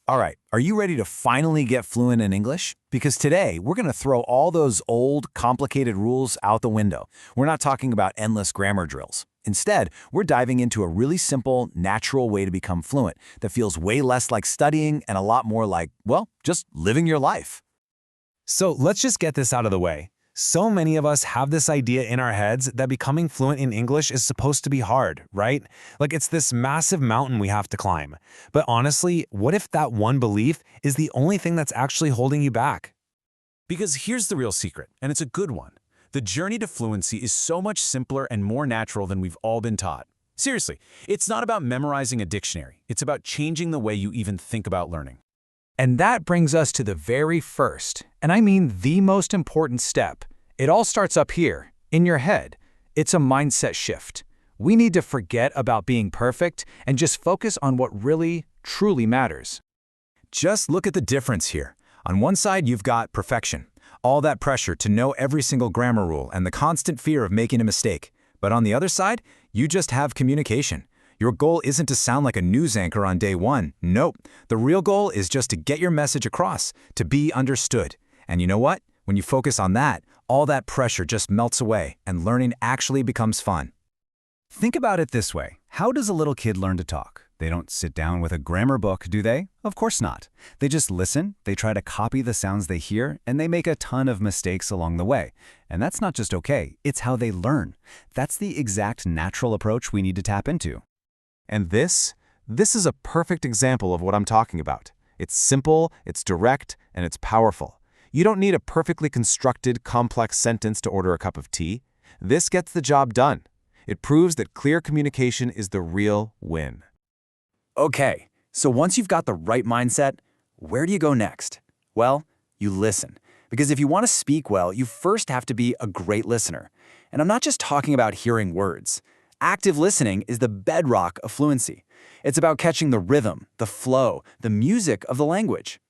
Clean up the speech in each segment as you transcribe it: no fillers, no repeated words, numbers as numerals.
All right, are you ready to finally get fluent in English? Because today, we're going to throw all those old, complicated rules out the window. We're not talking about endless grammar drills. Instead, we're diving into a really simple, natural way to become fluent that feels way less like studying and a lot more like, well, just living your life. So let's just get this out of the way. So many of us have this idea in our heads that becoming fluent in English is supposed to be hard, right? Like it's this massive mountain we have to climb. But honestly, what if that one belief is the only thing that's actually holding you back? Because here's the real secret, and it's a good one. The journey to fluency is so much simpler and more natural than we've all been taught. Seriously, it's not about memorizing a dictionary. It's about changing the way you even think about learning. And that brings us to the very first, and I mean the most important step. It all starts up here, in your head. It's a mindset shift. We need to forget about being perfect and just focus on what really, truly matters. Just look at the difference here. On one side, you've got perfection. All that pressure to know every single grammar rule and the constant fear of making a mistake. But on the other side, you just have communication. Your goal isn't to sound like a news anchor on day one. Nope. The real goal is just to get your message across, to be understood. And you know what? When you focus on that, all that pressure just melts away and learning actually becomes fun. Think about it this way. How does a little kid learn to talk? They don't sit down with a grammar book, do they? Of course not. They just listen, they try to copy the sounds they hear, and they make a ton of mistakes along the way. And that's not just okay, it's how they learn. That's the exact natural approach we need to tap into. And this is a perfect example of what I'm talking about. It's simple, it's direct, and it's powerful. You don't need a perfectly constructed, complex sentence to order a cup of tea. This gets the job done. It proves that clear communication is the real win. Okay, so once you've got the right mindset, where do you go next? Well, you listen. Because if you want to speak well, you first have to be a great listener. And I'm not just talking about hearing words. Active listening is the bedrock of fluency. It's about catching the rhythm, the flow, the music of the language.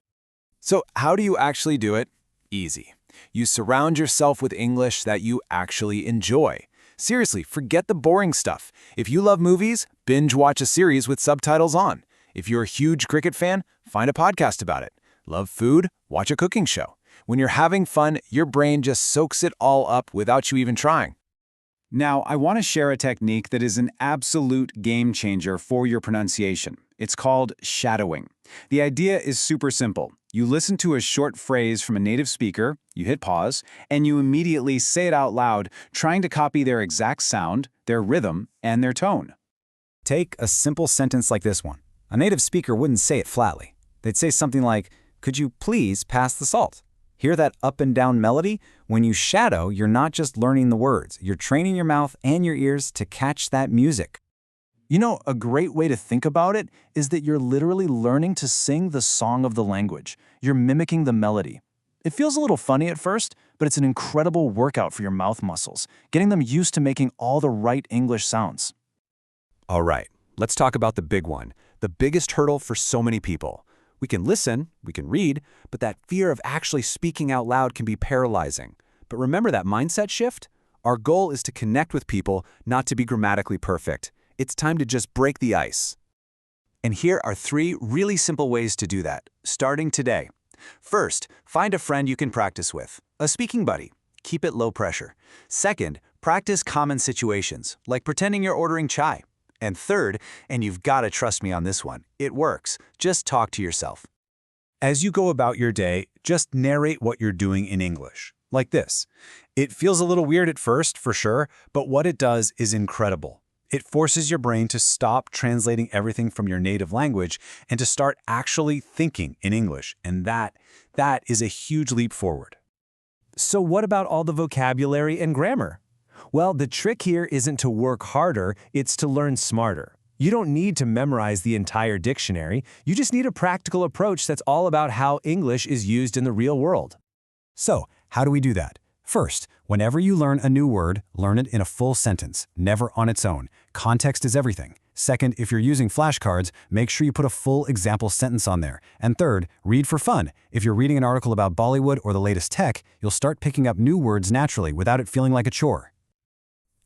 So how do you actually do it? Easy. You surround yourself with English that you actually enjoy. Seriously, forget the boring stuff. If you love movies, binge watch a series with subtitles on. If you're a huge cricket fan, find a podcast about it. Love food? Watch a cooking show. When you're having fun, your brain just soaks it all up without you even trying. Now, I want to share a technique that is an absolute game changer for your pronunciation. It's called shadowing. The idea is super simple. You listen to a short phrase from a native speaker, you hit pause, and you immediately say it out loud, trying to copy their exact sound, their rhythm, and their tone. Take a simple sentence like this one. A native speaker wouldn't say it flatly. They'd say something like, "Could you please pass the salt?" Hear that up and down melody? When you shadow, you're not just learning the words. You're training your mouth and your ears to catch that music. You know, a great way to think about it is that you're literally learning to sing the song of the language. You're mimicking the melody. It feels a little funny at first, but it's an incredible workout for your mouth muscles, getting them used to making all the right English sounds. All right, let's talk about the big one, the biggest hurdle for so many people. We can listen, we can read, but that fear of actually speaking out loud can be paralyzing. But remember that mindset shift? Our goal is to connect with people, not to be grammatically perfect. It's time to just break the ice. And here are 3 really simple ways to do that, starting today. First, find a friend you can practice with, a speaking buddy. Keep it low pressure. Second, practice common situations, like pretending you're ordering chai. And third, and you've got to trust me on this one, it works. Just talk to yourself. As you go about your day, just narrate what you're doing in English, like this. It feels a little weird at first, for sure, but what it does is incredible. It forces your brain to stop translating everything from your native language and to start actually thinking in English, and that is a huge leap forward. So what about all the vocabulary and grammar? Well, the trick here isn't to work harder, it's to learn smarter. You don't need to memorize the entire dictionary, you just need a practical approach that's all about how English is used in the real world. So, how do we do that? First, whenever you learn a new word, learn it in a full sentence, never on its own. Context is everything. Second, if you're using flashcards, make sure you put a full example sentence on there. And third, read for fun. If you're reading an article about Bollywood or the latest tech, you'll start picking up new words naturally without it feeling like a chore.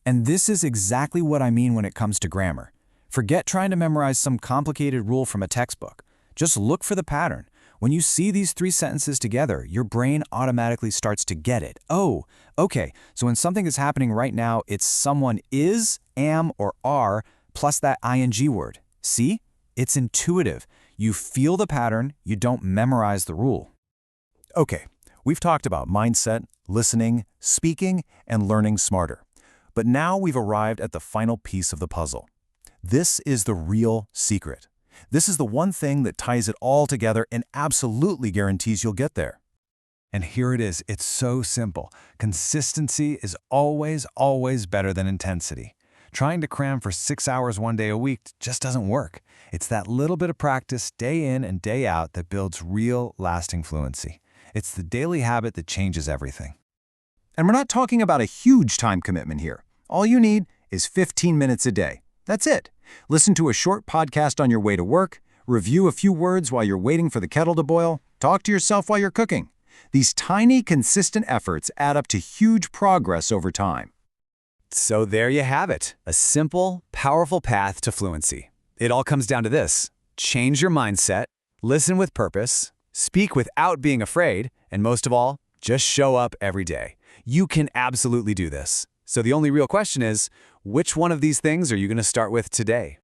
And this is exactly what I mean when it comes to grammar. Forget trying to memorize some complicated rule from a textbook. Just look for the pattern. When you see these three sentences together, your brain automatically starts to get it. Oh, okay, so when something is happening right now, it's someone is, am, or are, plus that ing word. See? It's intuitive. You feel the pattern, you don't memorize the rule. Okay, we've talked about mindset, listening, speaking, and learning smarter. But now we've arrived at the final piece of the puzzle. This is the real secret. This is the one thing that ties it all together and absolutely guarantees you'll get there. And here it is. It's so simple. Consistency is always, always better than intensity. Trying to cram for 6 hours one day a week just doesn't work. It's that little bit of practice day in and day out that builds real, lasting fluency. It's the daily habit that changes everything. And we're not talking about a huge time commitment here. All you need is 15 minutes a day. That's it. Listen to a short podcast on your way to work, review a few words while you're waiting for the kettle to boil, talk to yourself while you're cooking. These tiny, consistent efforts add up to huge progress over time. So there you have it, a simple, powerful path to fluency. It all comes down to this: change your mindset, listen with purpose, speak without being afraid, and most of all, just show up every day. You can absolutely do this. So the only real question is, which one of these things are you going to start with today?